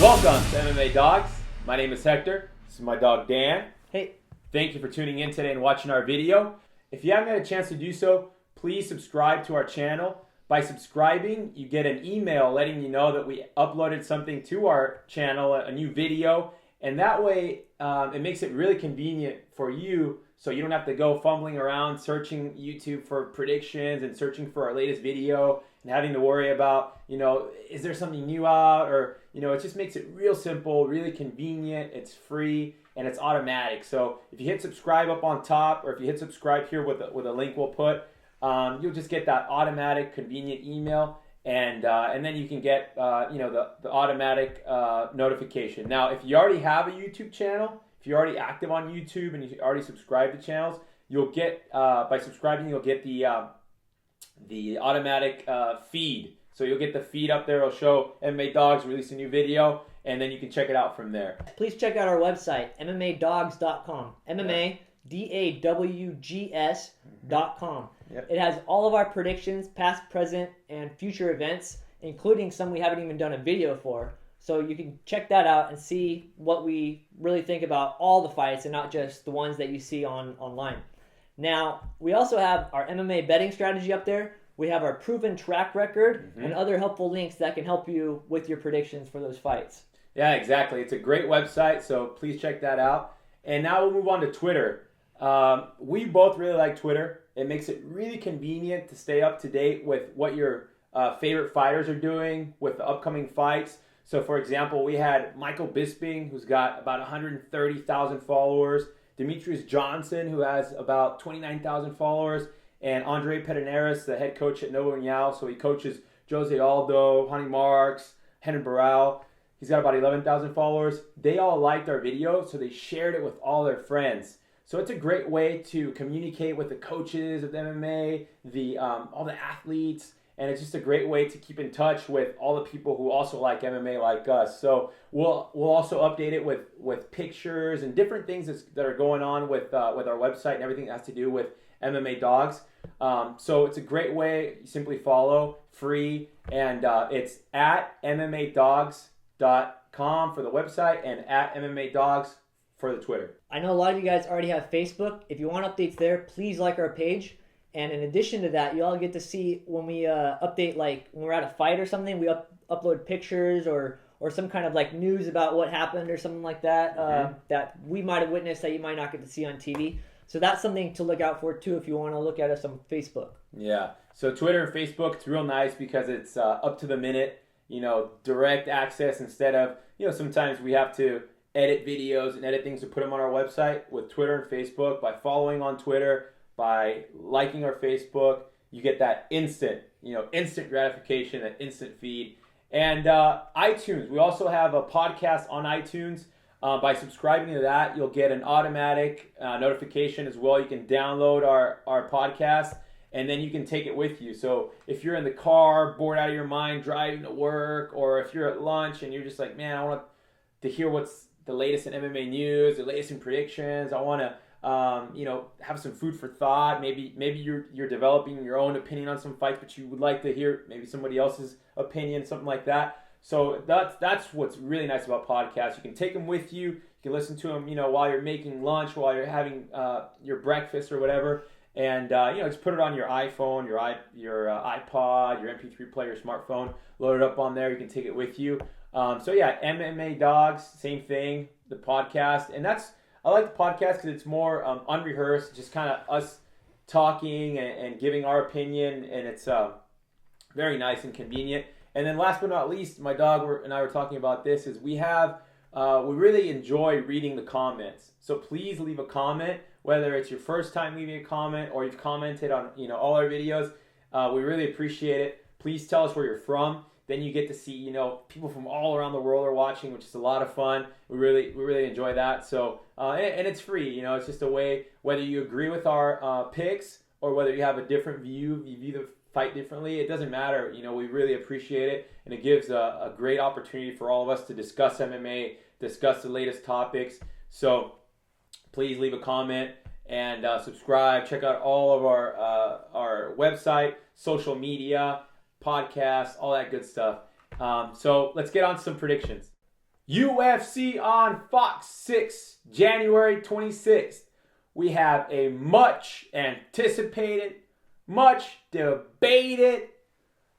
Welcome to MMA Dogs. My name is Hector. This is my dog Dan. Hey. Thank you for tuning in today and watching our video. If you haven't had a chance to do so, please subscribe to our channel. By subscribing, you get an email letting you know that we uploaded something to our channel, a new video, and that way it makes it really convenient for you, so you don't have to go fumbling around searching YouTube for predictions and searching for our latest video and having to worry about, is there something new out, or, it just makes it real simple, really convenient, it's free, and it's automatic. So if you hit subscribe up on top, or if you hit subscribe here with a link we'll put, you'll just get that automatic, convenient email, and then you can get the automatic notification. Now, if you already have a YouTube channel, if you're already active on YouTube and you already subscribe to channels, you'll get by subscribing you'll get the automatic feed. So you'll get the feed up there. It'll show MMA Dogs release a new video, and then you can check it out from there. Please check out our website, MMADogs.com. MMADawgs.com. Yep. It has all of our predictions, past, present, and future events, including some we haven't even done a video for. So you can check that out and see what we really think about all the fights and not just the ones that you see online. Now, we also have our MMA betting strategy up there. We have our proven track record and other helpful links that can help you with your predictions for those fights. Yeah, exactly. It's a great website, so please check that out. And now we'll move on to Twitter. We both really like Twitter. It makes it really convenient to stay up to date with what your favorite fighters are doing with the upcoming fights. So, for example, we had Michael Bisping, who's got about 130,000 followers, Demetrius Johnson, who has about 29,000 followers, and Andre Pederneiras, the head coach at Novo União. So he coaches Jose Aldo, Honey Marks, Renan Barão. He's got about 11,000 followers. They all liked our video, so they shared it with all their friends. So it's a great way to communicate with the coaches of the MMA, all the athletes, and it's just a great way to keep in touch with all the people who also like MMA like us. So we'll also update it with pictures and different things that are going on with our website and everything that has to do with MMA Dogs. So it's a great way. You simply follow, free, and it's at MMADogs.com for the website and at MMA Dogs for the Twitter. I know a lot of you guys already have Facebook. If you want updates there, please like our page. And in addition to that, you all get to see when we update, like when we're at a fight or something, we upload pictures or some kind of like news about what happened or something like that that we might have witnessed that you might not get to see on TV. So that's something to look out for too if you want to look at us on Facebook. Yeah. So Twitter and Facebook, it's real nice because it's up to the minute, direct access instead of, sometimes we have to edit videos and edit things to put them on our website. With Twitter and Facebook, by following on Twitter, by liking our Facebook, you get that instant gratification, that instant feed. And iTunes, we also have a podcast on iTunes. By subscribing to that, you'll get an automatic notification as well. You can download our podcast, and then you can take it with you. So if you're in the car, bored out of your mind, driving to work, or if you're at lunch and you're just like, man, I want to hear what's the latest in MMA news, the latest in predictions. I want to have some food for thought. Maybe you're developing your own opinion on some fights, but you would like to hear maybe somebody else's opinion, something like that. So that's what's really nice about podcasts. You can take them with you. You can listen to them, while you're making lunch, while you're having your breakfast or whatever, and just put it on your iPhone, your iPod, your MP3 player, your smartphone. Load it up on there. You can take it with you. So yeah, MMA Dogs, same thing. The podcast, and I like the podcast because it's more unrehearsed, just kind of us talking and giving our opinion, and it's very nice and convenient. And then last but not least, my dog and I were talking about this, is we really enjoy reading the comments. So please leave a comment, whether it's your first time leaving a comment or you've commented on all our videos. We really appreciate it. Please tell us where you're from. Then you get to see people from all around the world are watching, which is a lot of fun. We really enjoy that. So and it's free. It's just a way, whether you agree with our picks or whether you have a different view, you view the fight differently, it doesn't matter. We really appreciate it, and it gives a great opportunity for all of us to discuss MMA, discuss the latest topics. So please leave a comment and subscribe. Check out all of our website, social media, podcasts, all that good stuff. So let's get on to some predictions. UFC on Fox 6, January 26th. We have a much anticipated, much debated,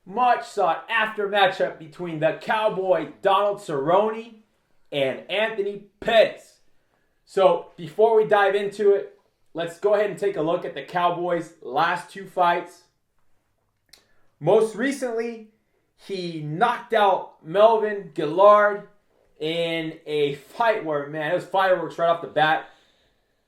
much sought after matchup between the Cowboy Donald Cerrone and Anthony Pettis. So before we dive into it, let's go ahead and take a look at the Cowboys' last two fights. Most recently, he knocked out Melvin Gillard in a fight where, man, it was fireworks right off the bat.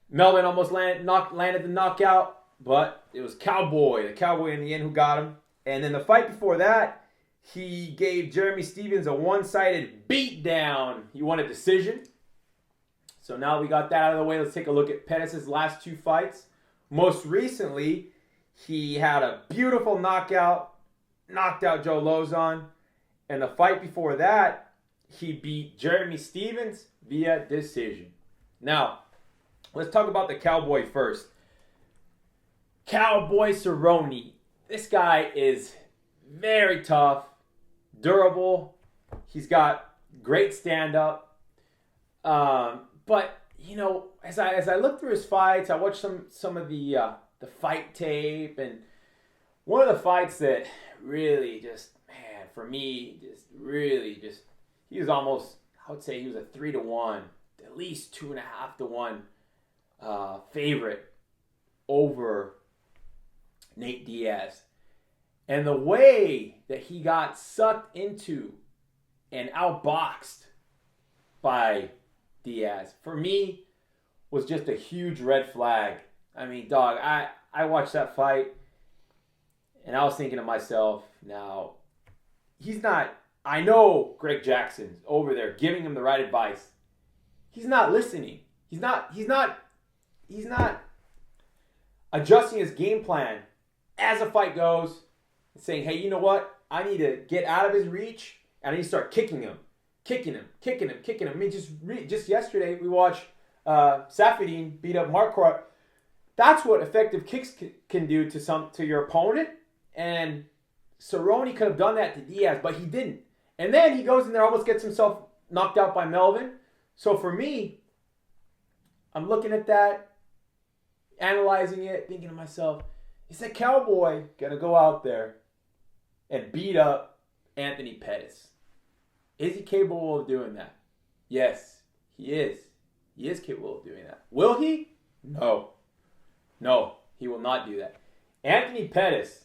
Melvin almost landed the knockout, but it was the Cowboy in the end who got him. And then the fight before that, he gave Jeremy Stephens a one-sided beatdown. He won a decision. So now we got that out of the way. Let's take a look at Pettis' last two fights. Most recently, he had a beautiful knockout, knocked out Joe Lozon. And the fight before that, he beat Jeremy Stephens via decision. Now, let's talk about the Cowboy first. Cowboy Cerrone. This guy is very tough, durable. He's got great stand-up. But, you know, as I look through his fights, I watched some of the fight tape. And one of the fights that really just, man, for me, he was almost, I would say he was a 3-1, at least 2.5-1 favorite over Nate Diaz. And the way that he got sucked into and outboxed by Diaz, for me, was just a huge red flag. I mean, dog, I watched that fight, and I was thinking to myself, now, he's not, I know Greg Jackson's over there giving him the right advice. He's not listening. He's not adjusting his game plan as a fight goes, saying, hey, you know what? I need to get out of his reach, and I need to start kicking him. I mean, just yesterday, we watched Saffiedine beat up Marquardt. That's what effective kicks can do to your opponent, and Cerrone could have done that to Diaz, but he didn't. And then he goes in there, almost gets himself knocked out by Melvin. So for me, I'm looking at that, analyzing it, thinking to myself, is that Cowboy going to go out there and beat up Anthony Pettis? Is he capable of doing that? Yes, he is. He is capable of doing that. Will he? No. No, he will not do that. Anthony Pettis,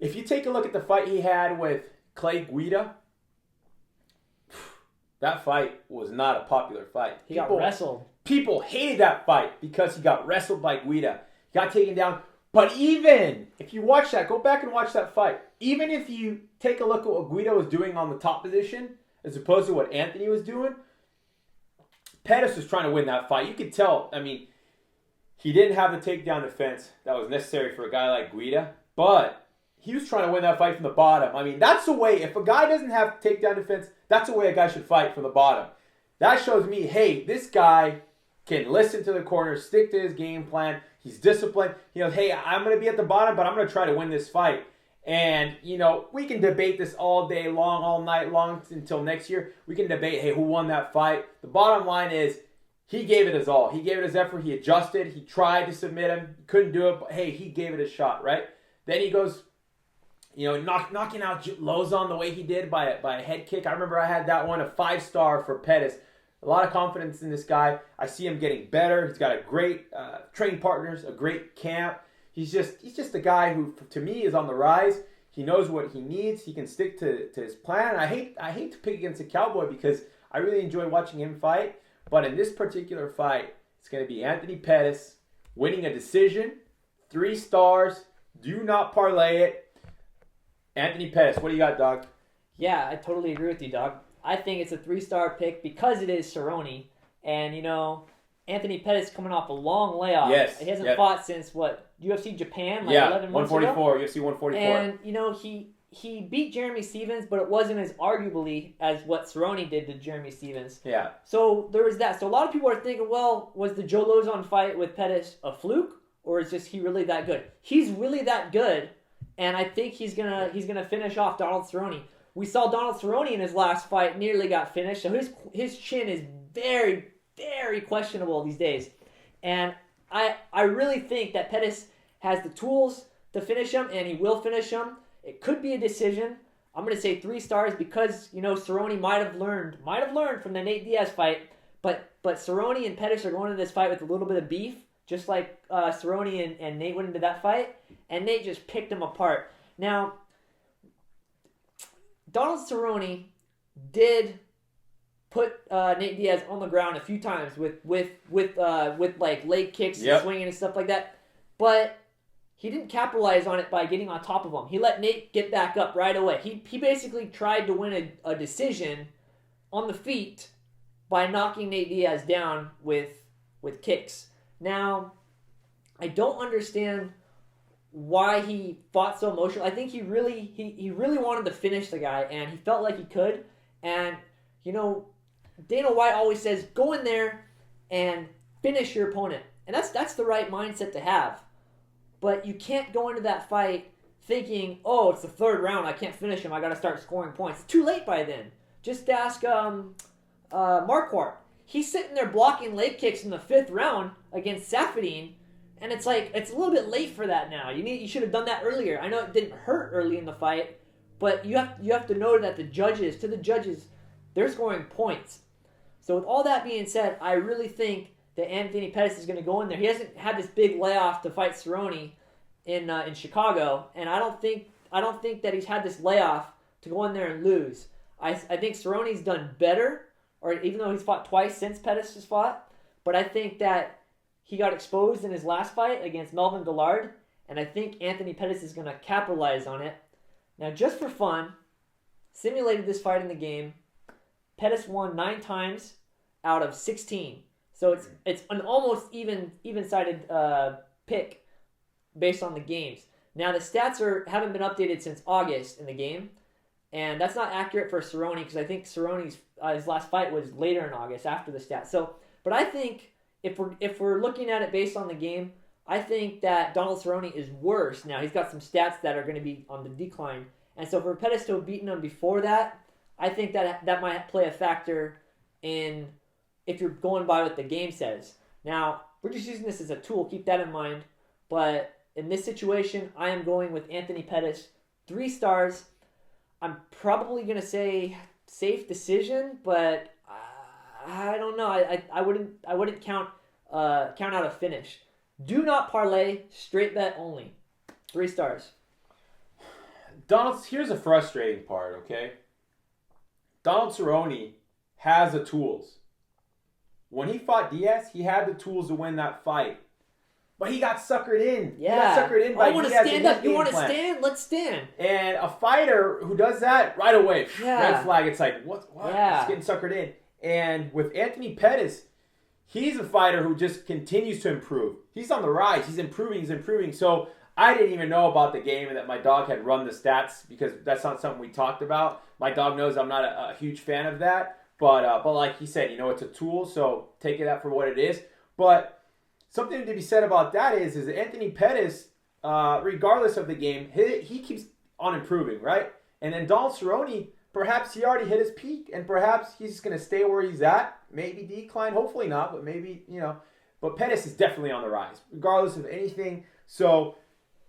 if you take a look at the fight he had with Clay Guida, that fight was not a popular fight. He got wrestled. People hated that fight because he got wrestled by Guida. He got taken down. But even if you watch that, go back and watch that fight. Even if you take a look at what Guida was doing on the top position as opposed to what Anthony was doing, Pettis was trying to win that fight. You could tell, I mean, he didn't have the takedown defense that was necessary for a guy like Guida, but he was trying to win that fight from the bottom. I mean, that's the way, if a guy doesn't have takedown defense, that's the way a guy should fight from the bottom. That shows me, hey, this guy can listen to the corner, stick to his game plan. He's disciplined. He goes, hey, I'm going to be at the bottom, but I'm going to try to win this fight. And, you know, we can debate this all day long, all night long until next year. We can debate, hey, who won that fight? The bottom line is he gave it his all. He gave it his effort. He adjusted. He tried to submit him. He couldn't do it, but, hey, he gave it a shot, right? Then he goes, you know, knocking out Lozon the way he did by a head kick. I remember I had that one, a 5-star for Pettis. A lot of confidence in this guy. I see him getting better. He's got a great training partners, a great camp. He's just a guy who, to me, is on the rise. He knows what he needs. He can stick to his plan. I hate to pick against a Cowboy because I really enjoy watching him fight. But in this particular fight, it's going to be Anthony Pettis winning a decision, 3 stars. Do not parlay it. Anthony Pettis, what do you got, dog? Yeah, I totally agree with you, dog. I think it's a 3-star pick because it is Cerrone. And, you know, Anthony Pettis coming off a long layoff. Yes. He hasn't fought since, what, UFC Japan? 11 months 144, ago? UFC 144. And, you know, he beat Jeremy Stephens, but it wasn't as arguably as what Cerrone did to Jeremy Stephens. Yeah. So there was that. So a lot of people are thinking, well, was the Joe Lozon fight with Pettis a fluke? Or is just he really that good? He's really that good. And I think he's gonna finish off Donald Cerrone. we saw Donald Cerrone in his last fight nearly got finished. So his chin is very, very questionable these days. And I really think that Pettis has the tools to finish him, and he will finish him. It could be a decision. I'm going to say 3 stars because, Cerrone might have learned from the Nate Diaz fight. But Cerrone and Pettis are going into this fight with a little bit of beef, just like Cerrone and Nate went into that fight. And Nate just picked him apart. Now, Donald Cerrone did put Nate Diaz on the ground a few times with like leg kicks and swinging and stuff like that. But he didn't capitalize on it by getting on top of him. He let Nate get back up right away. He basically tried to win a decision on the feet by knocking Nate Diaz down with kicks. Now, I don't understand why he fought so emotional. I think he really wanted to finish the guy, and he felt like he could. And, Dana White always says, go in there and finish your opponent. And that's the right mindset to have. But you can't go into that fight thinking, oh, it's the 3rd round, I can't finish him, I got to start scoring points. It's too late by then. Just ask Marquardt. He's sitting there blocking leg kicks in the 5th round against Saffiedine, and it's like, it's a little bit late for that now. You should have done that earlier. I know it didn't hurt early in the fight, but you have to know that the judges, they're scoring points. So with all that being said, I really think that Anthony Pettis is going to go in there. He hasn't had this big layoff to fight Cerrone in Chicago, and I don't think that he's had this layoff to go in there and lose. I think Cerrone's done better, or even though he's fought twice since Pettis has fought, but I think that he got exposed in his last fight against Melvin Guillard, and I think Anthony Pettis is going to capitalize on it. Now, just for fun, simulated this fight in the game. Pettis won 9 times out of 16. So it's an almost even-sided pick based on the games. Now, the stats haven't been updated since August in the game, and that's not accurate for Cerrone because I think Cerrone's his last fight was later in August after the stats. So, but I think if we're looking at it based on the game, I think that Donald Cerrone is worse now. He's got some stats that are going to be on the decline, and so for Pettis to have beaten him before that, I think that might play a factor in if you're going by what the game says. Now, we're just using this as a tool. Keep that in mind. But in this situation, I am going with Anthony Pettis. 3 stars. I'm probably going to say safe decision, but I don't know. I wouldn't count out a finish. Do not parlay. Straight bet only. 3 stars. Donald, here's a frustrating part, okay? Donald Cerrone has the tools. When he fought Diaz, he had the tools to win that fight. But he got suckered in. Yeah. He got suckered in by I want to Diaz. stand up. You want to stand? Let's stand. And a fighter who does that right away, red flag, it's like, what? Yeah. He's getting suckered in. And with Anthony Pettis, he's a fighter who just continues to improve. He's on the rise. He's improving. So I didn't even know about the game and that my dog had run the stats because that's not something we talked about. My dog knows I'm not a huge fan of that. But like he said, it's a tool, so take it out for what it is. But something to be said about that is Anthony Pettis, regardless of the game, he keeps on improving, right? And then Donald Cerrone, perhaps he already hit his peak, and perhaps he's just going to stay where he's at, maybe decline, hopefully not, but maybe, But Pettis is definitely on the rise, regardless of anything. So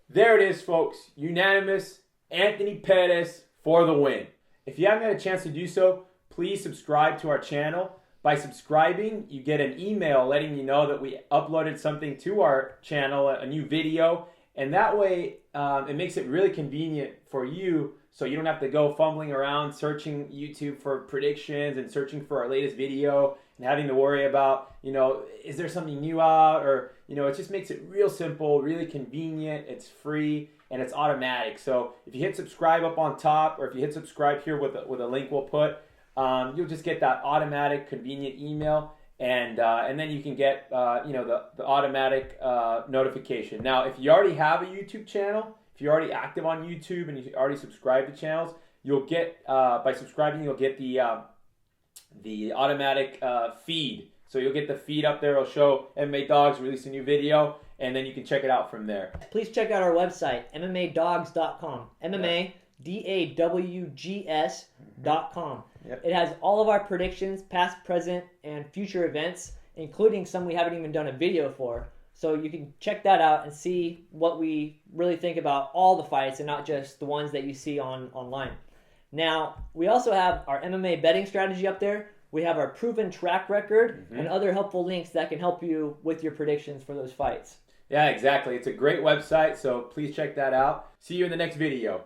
there it is, folks. Unanimous, Anthony Pettis for the win. If you haven't had a chance to do so, please subscribe to our channel. By subscribing, you get an email letting you know that we uploaded something to our channel, a new video. And that way, it makes it really convenient for you so you don't have to go fumbling around searching YouTube for predictions and searching for our latest video and having to worry about, is there something new out? Or, it just makes it real simple, really convenient. It's free and it's automatic. So if you hit subscribe up on top, or if you hit subscribe here with a link we'll put, you'll just get that automatic, convenient email, and then you can get the automatic notification. Now, if you already have a YouTube channel, if you're already active on YouTube and you already subscribe to channels, you'll get by subscribing you'll get the automatic feed. So you'll get the feed up there. It'll show MMA Dogs release a new video, and then you can check it out from there. Please check out our website, MMAdogs.com. MMA DAWGS.com. Yep. It has all of our predictions, past, present, and future events, including some we haven't even done a video for. So you can check that out and see what we really think about all the fights and not just the ones that you see online. Now, we also have our MMA betting strategy up there. We have our proven track record and other helpful links that can help you with your predictions for those fights. Yeah, exactly. It's a great website, so please check that out. See you in the next video.